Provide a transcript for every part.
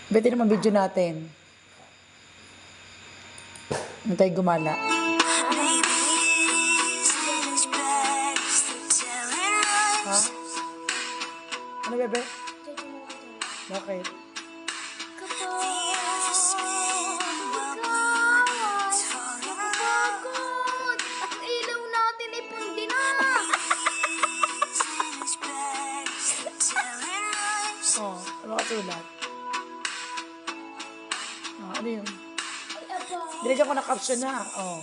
Bete naman video natin. Antay gumala. Ha? Ano, bebe? Bakit? Ang ilaw natin ay pundi na. Oh, ano kasulat? Oh, ano yun? Ay, aba. Dinagyan ko na caption na. Oh.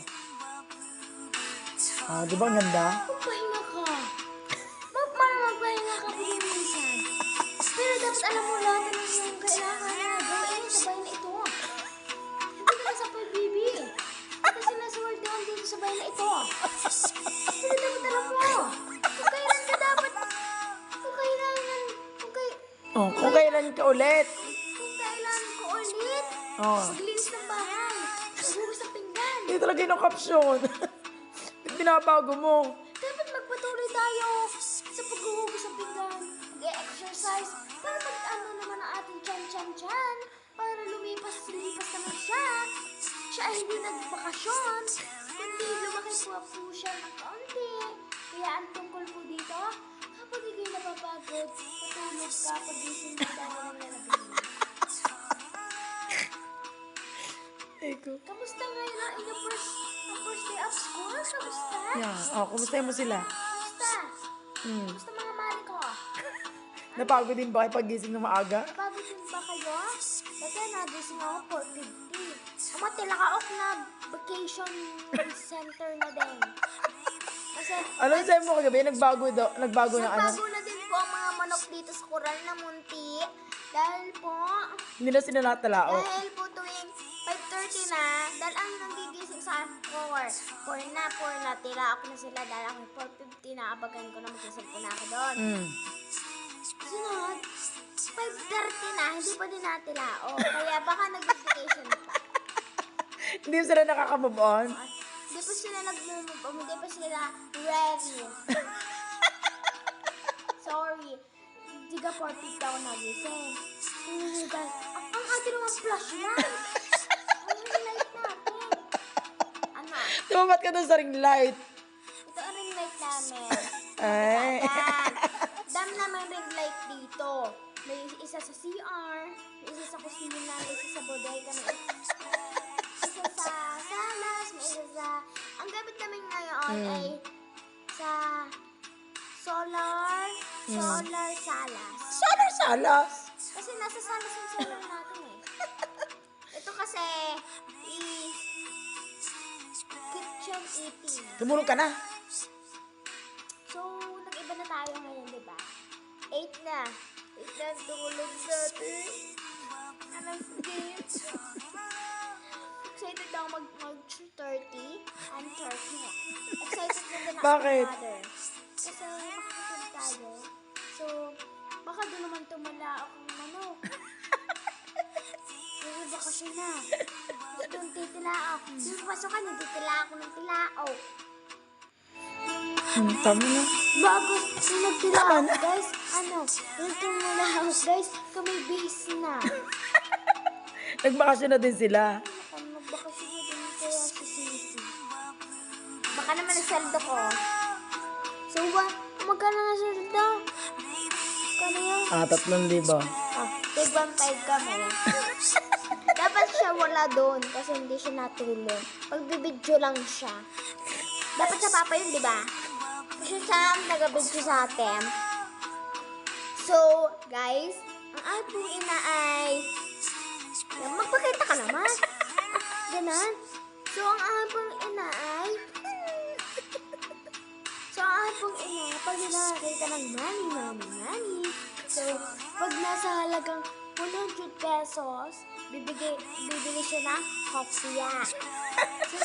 Oh, di ba ang ganda? Magpahinga ka. Magpahinga ka minsan. Pero dapat alam mo lahat ng yung kailangan na gawin sa bahay na ito. Hindi ka sa pag-bibi. Kasi nasa world doon dito sa bahay na ito. Pero dapat alam mo. Kung kailan ka dapat. Oh, kung kailan ka ulit. Kung kailan ko ulit. Oh. Maglinis ng bahay. Maghugas ng pinggan. Hindi talaga yung caption. Binabago mo. Dapat magpatuloy tayo sa paghuhugas ng pinggan. Mag-exercise. Para mag-ano naman ang ating chan. Para lumipas naman siya. Siya ay hindi nagbakasyon. Kundi lumaki po siya ng kaunti. Kaya ang tungkol po dito, kapag ikay napapagod, patulog ka pag-gising mo dahil ang lalabing. Eko. Kamusta ngayon ang inyong first day of school? Kamusta? Yeah. Oh, kumusta mo sila? Kamusta? Kamusta mga mari ko? Napagod din ba kayo pag-gising na maaga? Napagod din ba kayo? Dati nagising ako 4:50. Tilakaok na vacation center na din. Kasi Alam sa'yo mo kagabi, nagbago na ano? nagbago na din po ang mga manok dito sa Coral na Munti. Dahil po, Hindi na sila natalao. dahil po tuwing 5:30 na, dahil ang nagigising sa 4 na, tila ako na sila dahil ako 4:50 na, abagan ko na magsasalpo na ako doon. Sunod, 5:30 na, hindi pa din natilao. Kaya baka nag-vacation pa. Hindi sila nakaka-move on. Hindi pa sila nag-move, hindi pa sila ready. Sorry. Hindi ka 4:50 ako nagising. Ang atin naman flashlight. Ang ring light natin. Ano? Tumabat ka doon sa ring light. Ito ang ring light namin. Ay. Dami naman ring light dito. May isa sa CR, may isa sa kusina, may isa sa bodega, may isa sa salas, may isa sa... Ang gamit namin ngayon ay sa solar salas. Solar salas. Kasi nasa salas yung solar natin eh. Ito kasi kitchen eating. Tumulong ka na. So, nag-iba na tayo ngayon, di ba? 8 na. 8 na tulog natin. Alas 10. Excited ako mag-30 and 30. Excited na din ako Bakit? mother. Kasi makakasal tayo. So, baka doon naman tumala akong manok. Kasi bakasyon na. Doon titila ako. Yung pasukan, titila ako ng tilao. Tama na. Bago nagtila ako, guys, nagtumula ako, guys, kami base na. Nagbakasyon na din sila. Nagbakasyon na din kaya si Sisi. Baka naman ang saldo ko. So, magkano nga saldo? Kano yun? 3,000. Take 1.5 kami. Dapat siya wala doon kasi hindi siya natulog. Pagbibidyo lang siya. Dapat sa papa yun, di ba? Kasi siya ang nag-video sa atin. So, guys, ang ating ina ay... Magpakita ka naman. Ganon. So, ang ating ina ay... pag nakakita ng money. So, pag nasa halagang 100 pesos, bibili siya ng kopya. So,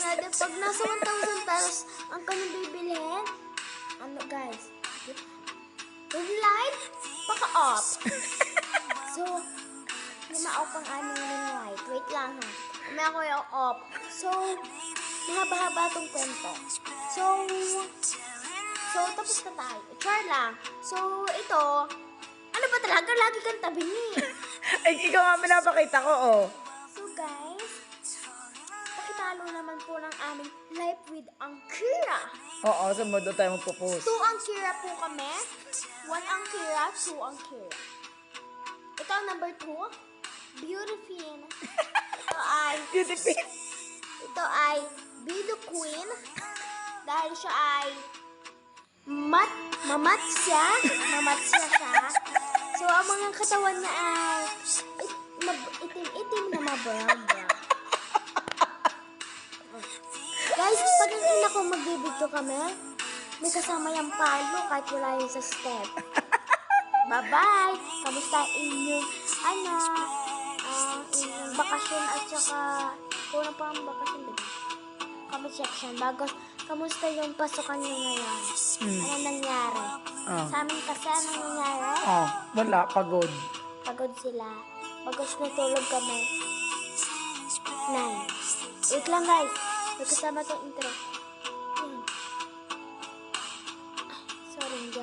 pag nasa 1,000 pesos, ang kanyang bibilihin, guys, ring light, paka-off. So, lima-off ang aming ring light. Wait lang ha. May ako yung off. So, mahaba-haba itong kwento. So, tapos na tayo. Char lang. So, ito, ano ba talaga? Lagi kang tabi niya. Ay, ikaw nga pinapakita ko, oh. So guys, pakitalo naman po ng aming Life with Angkira. Oo, sumunod na tayo magpo-post. 2 Angkira po kami. 1 Angkira, 2 Angkira. Ito ang number 2. Beautifin. Beautiful. Ito ay Bido Queen. Dahil siya ay mamat siya. So, ang mga katawan niya ay itim-itim na mabrown-brown. Guys, pag ang ina ko magbibigto kami, may kasama yung palo kahit wala yung sa step. Bye-bye! Kamusta inyong, inyong bakasyon at saka, kulang pa ang bakasyon, diba? Comment section. Kamusta yung pasukan nyo ngayon? Ano nangyari? Sa amin kasi, ano nangyari? Wala, pagod. Pagod sila. Pagod natulog kami. 9. Wait lang guys. May kasama tong intro.